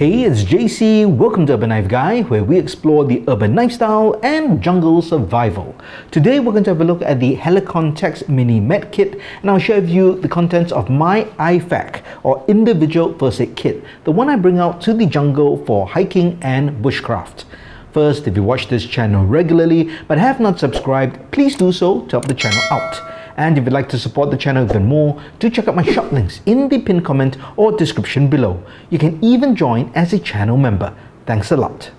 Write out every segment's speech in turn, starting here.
Hey, it's JC. Welcome to Urban Knife Guy, where we explore the urban lifestyle and jungle survival. Today, we're going to have a look at the Helikon Tex mini med kit, and I'll share with you the contents of my IFAK, or individual first aid kit, the one I bring out to the jungle for hiking and bushcraft. First, if you watch this channel regularly but have not subscribed, please do so to help the channel out. And if you'd like to support the channel even more, do check out my shop links in the pinned comment or description below. You can even join as a channel member. Thanks a lot.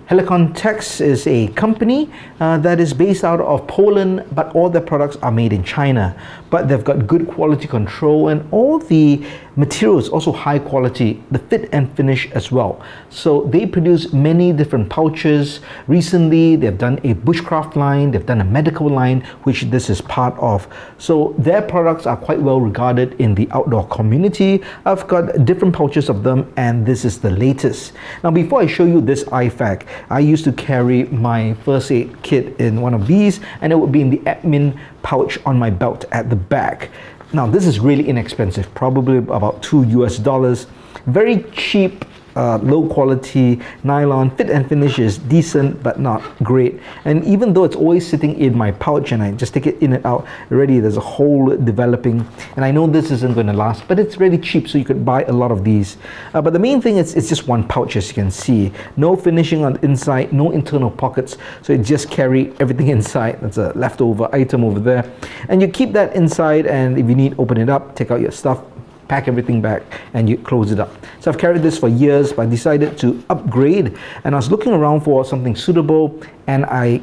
Helikon Tex is a company that is based out of Poland, but all their products are made in China. But they've got good quality control, and all the materials also high quality, the fit and finish as well. So they produce many different pouches. Recently, they've done a bushcraft line, they've done a medical line, which this is part of. So their products are quite well regarded in the outdoor community. I've got different pouches of them, and this is the latest. Now, before I show you this IFAK, I used to carry my first aid kit in one of these, and it would be in the admin pouch on my belt at the back. Now, this is really inexpensive, probably about $2 US. Very cheap, low quality nylon. Fit and finish is decent but not great, and even though it's always sitting in my pouch and I just take it in and out, already there's a hole developing, and I know this isn't going to last, but it's really cheap, so you could buy a lot of these. But the main thing is it's just one pouch, as you can see. No finishing on the inside, no internal pockets, so it just carry everything inside. That's a leftover item over there, and you keep that inside, and if you need, open it up, take out your stuff, pack everything back, and you close it up. So I've carried this for years, but I decided to upgrade, and I was looking around for something suitable, and I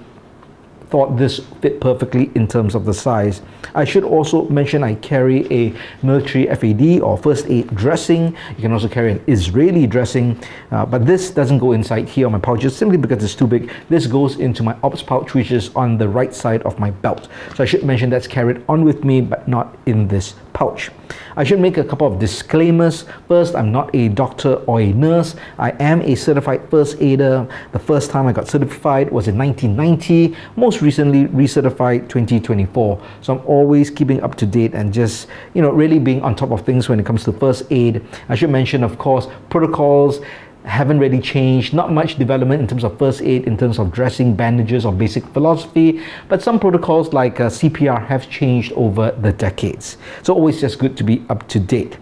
thought this fit perfectly in terms of the size. I should also mention I carry a military FAD, or first aid dressing. You can also carry an Israeli dressing, but this doesn't go inside here on my pouches simply because it's too big. This goes into my ops pouch, which is on the right side of my belt. So I should mention that's carried on with me, but not in this pouch. I should make a couple of disclaimers. First, I'm not a doctor or a nurse. I am a certified first aider. The first time I got certified was in 1990, most recently recertified 2024. So I'm always keeping up to date and just, really being on top of things when it comes to first aid. I should mention, of course, protocols haven't really changed. Not much development in terms of first aid, in terms of dressing, bandages, or basic philosophy, but some protocols like CPR have changed over the decades. So always just good to be up to date.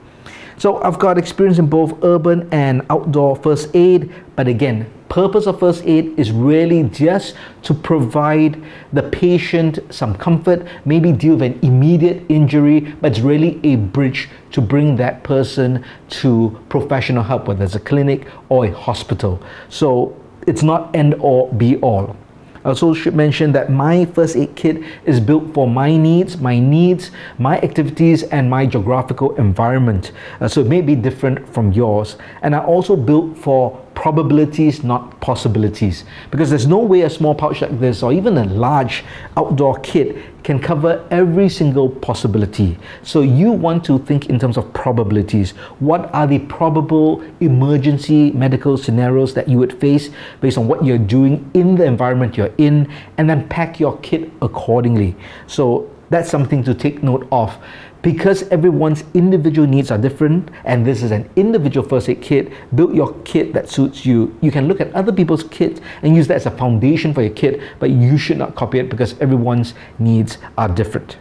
So I've got experience in both urban and outdoor first aid, but again, purpose of first aid is really just to provide the patient some comfort, maybe deal with an immediate injury, but it's really a bridge to bring that person to professional help, whether it's a clinic or a hospital. So it's not end or be all. I also should mention that my first aid kit is built for my needs, my activities, and my geographical environment. So it may be different from yours. And I also built for probabilities, not possibilities, because there's no way a small pouch like this, or even a large outdoor kit, can cover every single possibility. So you want to think in terms of probabilities. What are the probable emergency medical scenarios that you would face based on what you're doing in the environment you're in, and then pack your kit accordingly. So that's something to take note of, because everyone's individual needs are different, and this is an individual first aid kit. Build your kit that suits you. You can look at other people's kits and use that as a foundation for your kit, but you should not copy it because everyone's needs are different.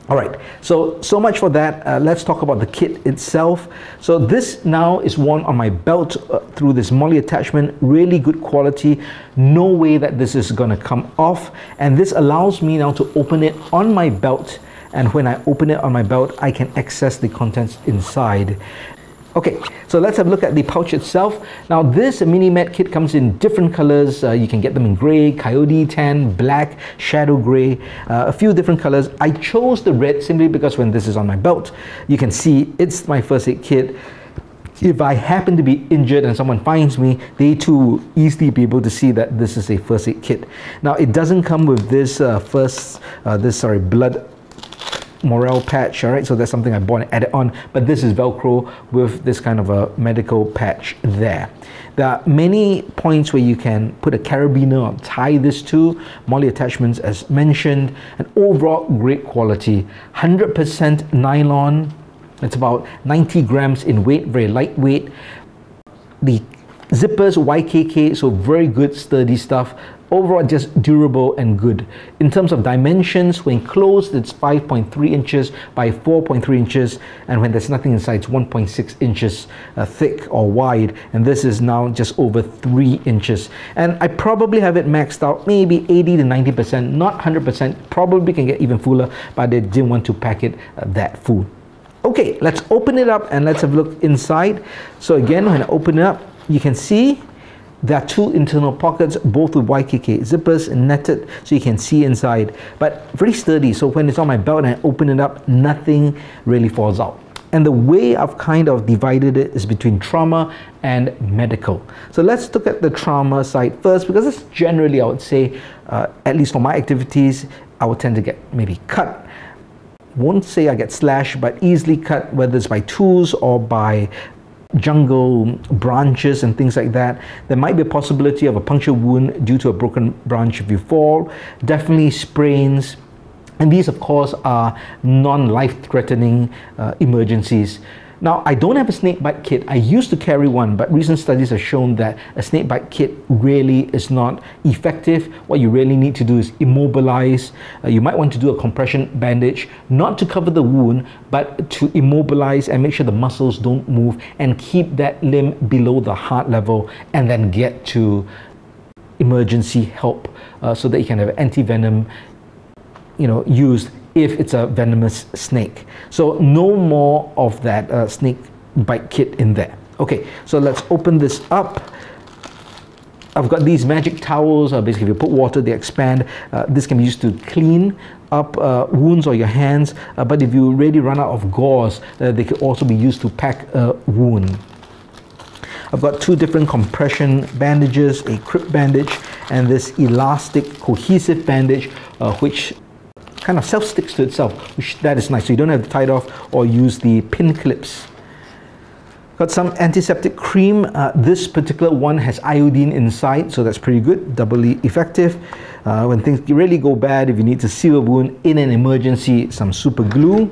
All right, so much for that. Let's talk about the kit itself. So this now is worn on my belt through this MOLLE attachment, really good quality. No way that this is gonna come off, and this allows me now to open it on my belt, and when I open it on my belt, I can access the contents inside. Okay, so let's have a look at the pouch itself. Now, this mini med kit comes in different colors. You can get them in gray, coyote tan, black, shadow gray, a few different colors. I chose the red simply because when this is on my belt, you can see it's my first aid kit. If I happen to be injured and someone finds me, they too will easily be able to see that this is a first aid kit. Now, it doesn't come with this blood morale patch, all right, so that's something I bought and added on, but this is Velcro with this kind of a medical patch there. There are many points where you can put a carabiner or tie this to. MOLLE attachments as mentioned, and overall great quality. 100% nylon, it's about 90 grams in weight, very lightweight. The zippers YKK, so very good sturdy stuff. Overall just durable and good. In terms of dimensions, when closed it's 5.3 inches by 4.3 inches, and when there's nothing inside it's 1.6 inches thick or wide, and this is now just over 3 inches. And I probably have it maxed out maybe 80 to 90%, not 100%, probably can get even fuller, but I didn't want to pack it that full. Okay, let's open it up and let's have a look inside. So again, when I open it up, you can see there are two internal pockets, both with YKK zippers netted, so you can see inside, but very sturdy. So when it's on my belt and I open it up, nothing really falls out. And the way I've kind of divided it is between trauma and medical. So let's look at the trauma side first, because it's generally, I would say, at least for my activities, I would tend to get maybe cut. Won't say I get slashed, but easily cut, whether it's by tools or by jungle branches and things like that. There might be a possibility of a puncture wound due to a broken branch if you fall. Definitely sprains. And these, of course, are non-life-threatening emergencies. Now, I don't have a snake bite kit. I used to carry one, but recent studies have shown that a snake bite kit really is not effective. What you really need to do is immobilize. You might want to do a compression bandage, not to cover the wound, but to immobilize and make sure the muscles don't move and keep that limb below the heart level, and then get to emergency help so that you can have anti-venom, used if it's a venomous snake. So no more of that snake bite kit in there. Okay, so let's open this up. I've got these magic towels. Basically, if you put water, they expand. This can be used to clean up wounds or your hands, but if you really run out of gauze, they can also be used to pack a wound. I've got two different compression bandages, a crib bandage and this elastic cohesive bandage, which kind of self-sticks to itself, which that is nice, so you don't have to tie it off or use the pin clips. Got some antiseptic cream. This particular one has iodine inside, so that's pretty good, doubly effective. When things really go bad, if you need to seal a wound in an emergency, some super glue.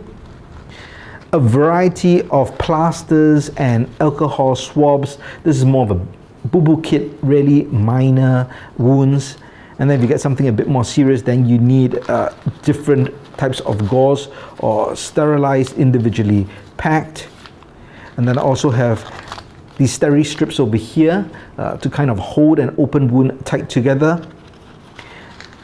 A variety of plasters and alcohol swabs. This is more of a boo-boo kit, really minor wounds. And then if you get something a bit more serious, then you need different types of gauze or sterilized individually packed. And then I also have these steri strips over here to kind of hold an open wound tight together.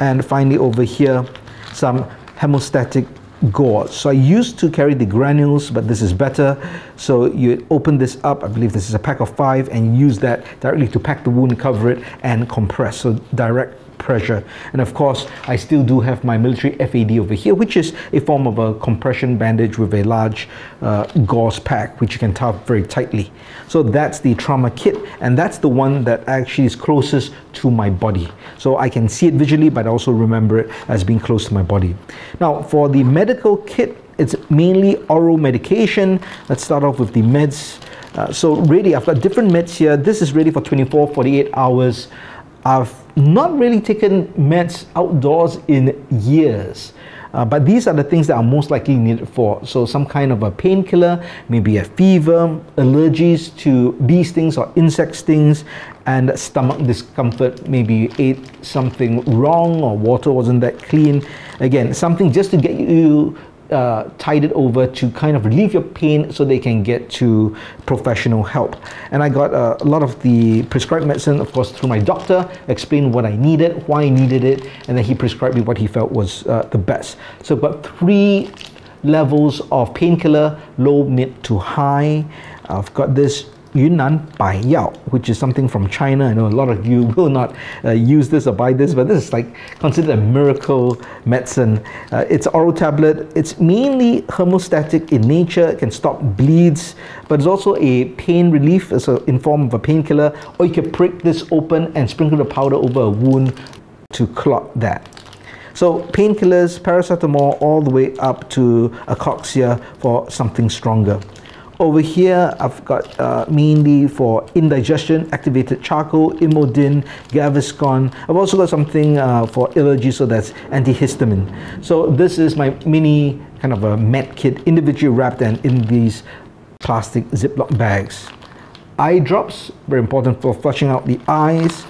And finally over here, some hemostatic gauze. So I used to carry the granules, but this is better. So you open this up, I believe this is a pack of 5, and use that directly to pack the wound, cover it, and compress. So direct pressure. And of course, I still do have my military FAD over here, which is a form of a compression bandage with a large gauze pack, which you can tie very tightly. So that's the trauma kit, and that's the one that actually is closest to my body. So I can see it visually, but also remember it as being close to my body. Now, for the medical kit, it's mainly oral medication. Let's start off with the meds. So really, I've got different meds here. This is really for 24, 48 hours. I've not really taken meds outdoors in years, but these are the things that are most likely needed for. So some kind of a painkiller, maybe a fever, allergies to bee stings or insect stings, and stomach discomfort, maybe you ate something wrong or water wasn't that clean. Again, something just to get you tided over to kind of relieve your pain so they can get to professional help. And I got a lot of the prescribed medicine, of course, through my doctor, explained what I needed, why I needed it, and then he prescribed me what he felt was the best. So I've got 3 levels of painkiller, low, mid to high. I've got this Yunnan Bai Yao, which is something from China. I know a lot of you will not use this or buy this, but this is like considered a miracle medicine. It's an oral tablet. It's mainly hemostatic in nature. It can stop bleeds, but it's also a pain relief. It's in form of a painkiller, or you can prick this open and sprinkle the powder over a wound to clot that. So painkillers, paracetamol, all the way up to acoxia for something stronger. Over here, I've got mainly for indigestion, activated charcoal, Imodin, Gaviscon. I've also got something for allergy, so that's antihistamine. So this is my mini kind of a med kit, individually wrapped and in these plastic Ziploc bags. eye drops, very important for flushing out the eyes.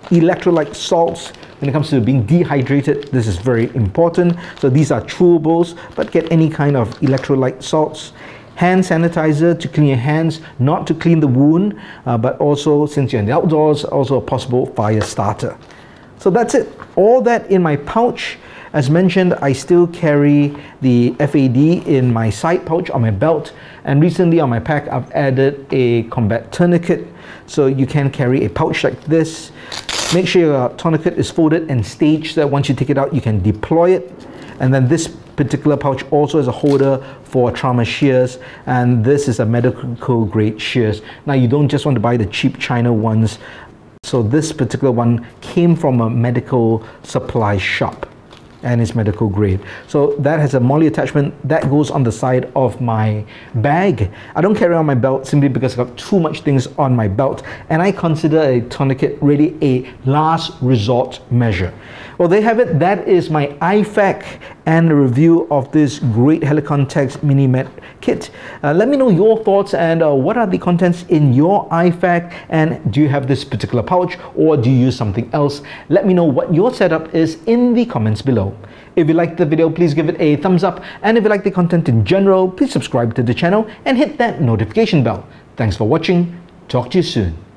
Electrolyte salts, when it comes to being dehydrated, this is very important. So these are chewables, but get any kind of electrolyte salts. Hand sanitizer to clean your hands, not to clean the wound, but also, since you're in the outdoors, also a possible fire starter. So that's it. All that in my pouch. As mentioned, I still carry the FAD in my side pouch on my belt, and recently on my pack I've added a combat tourniquet, so you can carry a pouch like this. Make sure your tourniquet is folded and staged so that once you take it out you can deploy it. And then this particular pouch also has a holder for trauma shears, and this is a medical grade shears. Now you don't just want to buy the cheap China ones, so this particular one came from a medical supply shop and it's medical grade. So that has a MOLLE attachment that goes on the side of my bag. I don't carry it on my belt simply because I've got too much things on my belt, and I consider a tourniquet really a last resort measure. Well, there you have it. That is my IFAK and a review of this great Helikon Tex Mini Med kit. Let me know your thoughts and what are the contents in your IFAK, and do you have this particular pouch or do you use something else? Let me know what your setup is in the comments below. If you liked the video, please give it a thumbs up, and if you like the content in general, please subscribe to the channel and hit that notification bell. Thanks for watching. Talk to you soon.